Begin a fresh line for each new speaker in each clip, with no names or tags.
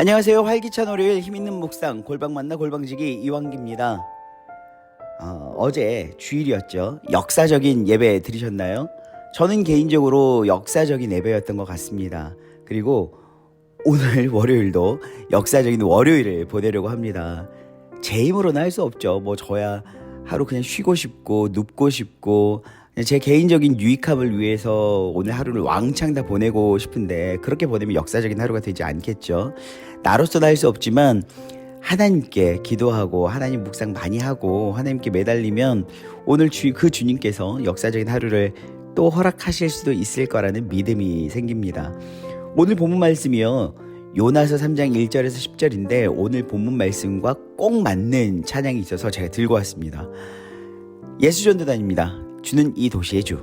안녕하세요. 활기찬 월요일 힘있는 묵상 골방 만나 골방지기 이완기입니다. 어제 주일이었죠. 역사적인 예배 들으셨나요? 저는 개인적으로 역사적인 예배였던 것 같습니다. 그리고 오늘 월요일도 역사적인 월요일을 보내려고 합니다. 제 힘으로는 할 수 없죠. 저야 하루 그냥 쉬고 싶고 눕고 싶고 제 개인적인 유익함을 위해서 오늘 하루를 왕창 다 보내고 싶은데 그렇게 보내면 역사적인 하루가 되지 않겠죠. 나로서는 할 수 없지만 하나님께 기도하고 하나님 묵상 많이 하고 하나님께 매달리면 오늘 그 주님께서 역사적인 하루를 또 허락하실 수도 있을 거라는 믿음이 생깁니다. 오늘 본문 말씀이요, 요나서 3장 1절에서 10절인데 오늘 본문 말씀과 꼭 맞는 찬양이 있어서 제가 들고 왔습니다. 예수전도단입니다. 주는 이 도시의 주.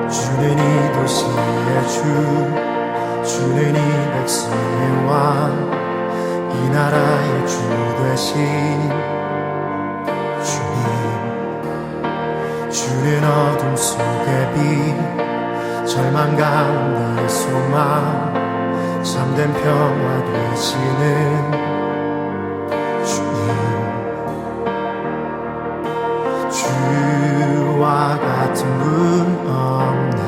주는 이 도시의 주, 주는 이 백성의 왕, 이 나라의 주 되신 주님. 주는 어둠 속의 빛, 절망 가운데의 소망, 참된 평화 되시는 주님. 주와 같은 분 없네,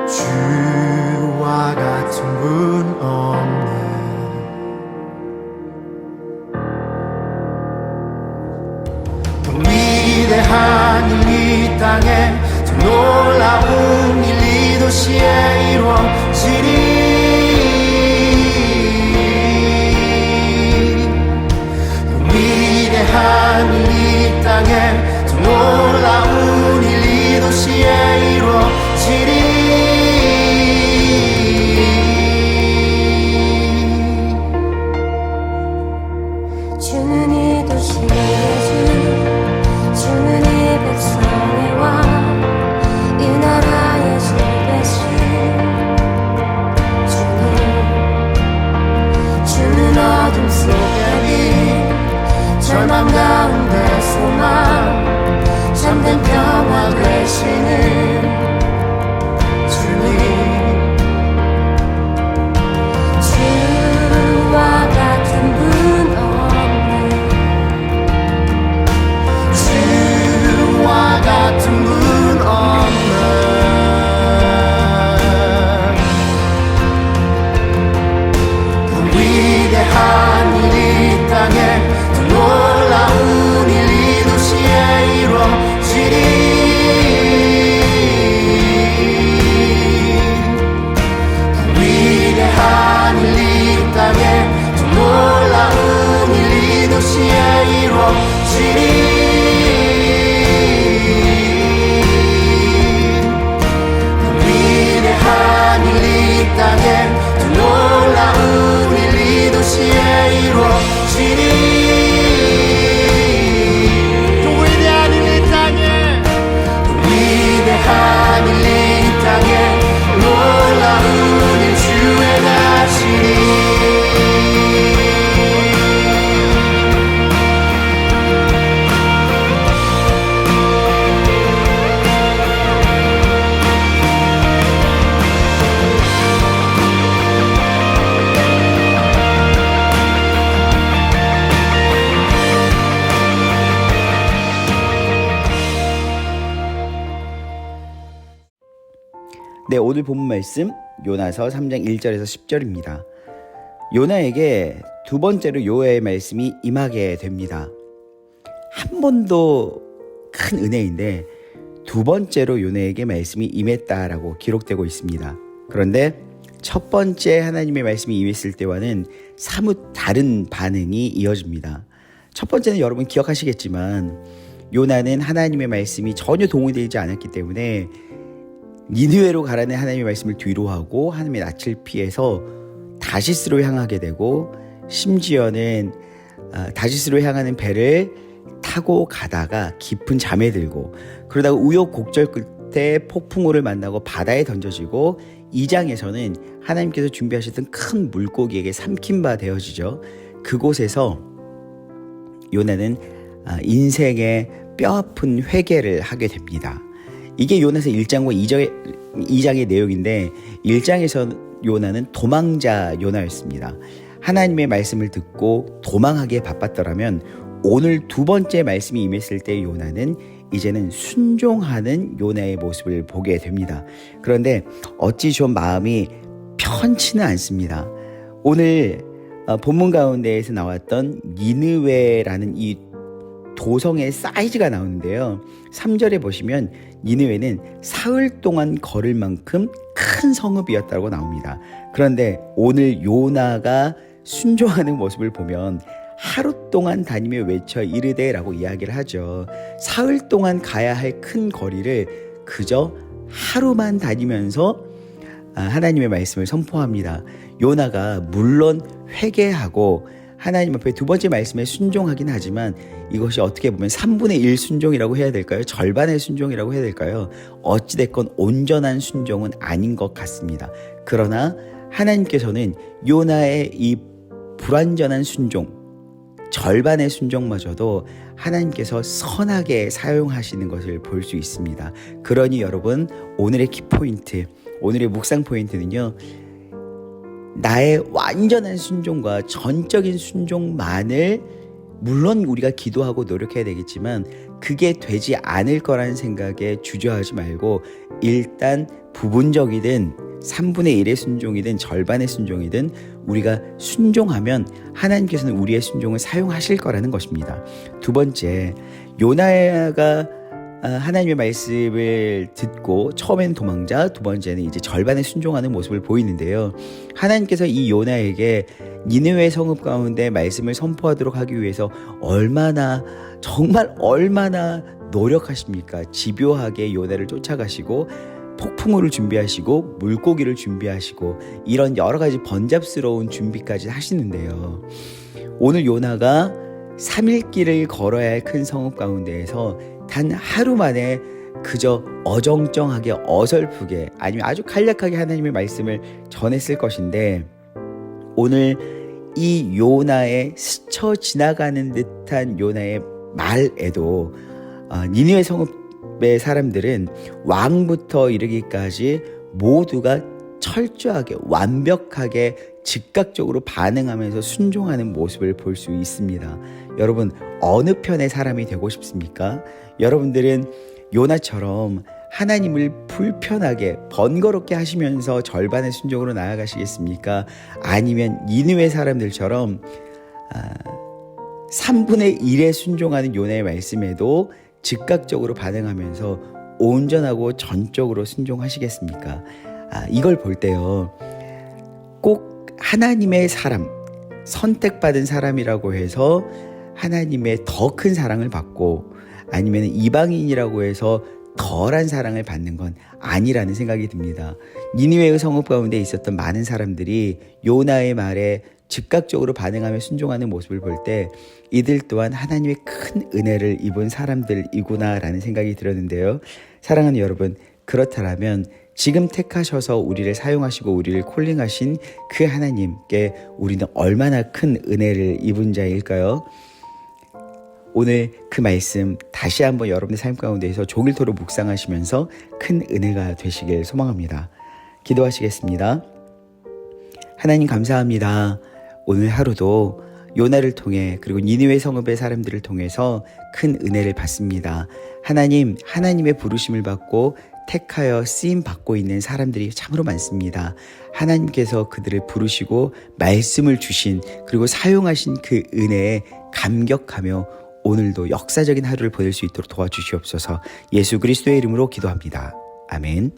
주와 같은 분 없네. 위대한 일 이 땅에 더 놀라운 일 이 도시에 이루어지리. 위대한 일 이 땅에 더 놀라운 일 이 도시에 이루어지리.
주는 이 도시의 주, 주는 이 백성의 왕, 이 나라의 주 되신 주님. 주는 어둠 속의 빛, 절망 가운데 소망, 참된 평화 되시는 주님. 주와 같은 분 없네,
주와 같은 분 없네. 그 위대한 일 이 땅에 더 놀라운 일 이 도시에 이루어지리. 그 위대한 일 이 땅에 더 놀라운 일 이 도시에 이루어지리. 위대한 일 이 땅에 더 놀라운 일 이 도시에 이루어지리. 또 위대한 일 이 땅에, 또 위대한 일 이 땅에 놀라운 일 주에 가시리.
네, 오늘 본문 말씀 요나서 3장 1절에서 10절입니다. 요나에게 두 번째로 여호와의 말씀이 임하게 됩니다. 한 번도 큰 은혜인데 두 번째로 요나에게 말씀이 임했다라고 기록되고 있습니다. 그런데 첫 번째 하나님의 말씀이 임했을 때와는 사뭇 다른 반응이 이어집니다. 첫 번째는 여러분 기억하시겠지만 요나는 하나님의 말씀이 전혀 동의되지 않았기 때문에 니느웨로 가라는 하나님의 말씀을 뒤로하고 하나님의 낯을 피해서 다시스로 향하게 되고 심지어는 다시스로 향하는 배를 타고 가다가 깊은 잠에 들고 그러다가 우여곡절 끝에 폭풍우를 만나고 바다에 던져지고 2장에서는 하나님께서 준비하셨던 큰 물고기에게 삼킨 바 되어지죠. 그곳에서 요나는 인생의 뼈아픈 회개를 하게 됩니다. 이게 요나서 1장과 2장의 내용인데 1장에서 요나는 도망자 요나였습니다. 하나님의 말씀을 듣고 도망하기에 바빴더라면 오늘 두 번째 말씀이 임했을 때 요나는 이제는 순종하는 요나의 모습을 보게 됩니다. 그런데 어찌 좀 마음이 편치는 않습니다. 오늘 본문 가운데에서 나왔던 니느웨라는 이 도성의 사이즈가 나오는데요. 3절에 보시면 니느웨는 사흘 동안 걸을 만큼 큰 성읍이었다고 나옵니다. 그런데 오늘 요나가 순종하는 모습을 보면 하루 동안 다니며 외쳐 이르되라고 이야기를 하죠. 사흘 동안 가야 할 큰 거리를 그저 하루만 다니면서 하나님의 말씀을 선포합니다. 요나가 물론 회개하고 하나님 앞에 두 번째 말씀에 순종하긴 하지만 이것이 어떻게 보면 3분의 1 순종이라고 해야 될까요? 절반의 순종이라고 해야 될까요? 어찌됐건 온전한 순종은 아닌 것 같습니다. 그러나 하나님께서는 요나의 이 불완전한 순종, 절반의 순종마저도 하나님께서 선하게 사용하시는 것을 볼 수 있습니다. 그러니 여러분, 오늘의 키포인트, 오늘의 묵상 포인트는요, 나의 완전한 순종과 전적인 순종만을 물론 우리가 기도하고 노력해야 되겠지만 그게 되지 않을 거라는 생각에 주저하지 말고 일단 부분적이든 3분의 1의 순종이든 절반의 순종이든 우리가 순종하면 하나님께서는 우리의 순종을 사용하실 거라는 것입니다. 두 번째, 요나가 하나님의 말씀을 듣고 처음에는 도망자, 두 번째는 이제 절반에 순종하는 모습을 보이는데요. 하나님께서 이 요나에게 니느웨 성읍 가운데 말씀을 선포하도록 하기 위해서 정말 얼마나 노력하십니까? 집요하게 요나를 쫓아가시고 폭풍우를 준비하시고 물고기를 준비하시고 이런 여러 가지 번잡스러운 준비까지 하시는데요. 오늘 요나가 3일 길을 걸어야 할 큰 성읍 가운데에서 단 하루 만에 그저 어정쩡하게 어설프게 아니면 아주 간략하게 하나님의 말씀을 전했을 것인데 오늘 이 요나의 스쳐 지나가는 듯한 요나의 말에도 니느웨 성읍의 사람들은 왕부터 이르기까지 모두가 철저하게 완벽하게 즉각적으로 반응하면서 순종하는 모습을 볼 수 있습니다. 여러분, 어느 편의 사람이 되고 싶습니까? 여러분들은 요나처럼 하나님을 불편하게 번거롭게 하시면서 절반의 순종으로 나아가시겠습니까? 아니면 니느웨 사람들처럼 3분의 1에 순종하는 요나의 말씀에도 즉각적으로 반응하면서 온전하고 전적으로 순종하시겠습니까? 이걸 볼 때요, 꼭 하나님의 사람, 선택받은 사람이라고 해서 하나님의 더 큰 사랑을 받고 아니면 이방인이라고 해서 덜한 사랑을 받는 건 아니라는 생각이 듭니다. 니느웨의 성읍 가운데 있었던 많은 사람들이 요나의 말에 즉각적으로 반응하며 순종하는 모습을 볼 때 이들 또한 하나님의 큰 은혜를 입은 사람들이구나라는 생각이 들었는데요. 사랑하는 여러분, 그렇다면 지금 택하셔서 우리를 사용하시고 우리를 콜링하신 그 하나님께 우리는 얼마나 큰 은혜를 입은 자일까요? 오늘 그 말씀 다시 한번 여러분의 삶 가운데에서 종일토록 묵상하시면서 큰 은혜가 되시길 소망합니다. 기도하시겠습니다. 하나님 감사합니다. 오늘 하루도 요나를 통해 그리고 니느웨 성읍의 사람들을 통해서 큰 은혜를 받습니다. 하나님, 하나님의 부르심을 받고 택하여 쓰임 받고 있는 사람들이 참으로 많습니다. 하나님께서 그들을 부르시고 말씀을 주신 그리고 사용하신 그 은혜에 감격하며 오늘도 역사적인 하루를 보낼 수 있도록 도와주시옵소서. 예수 그리스도의 이름으로 기도합니다. 아멘.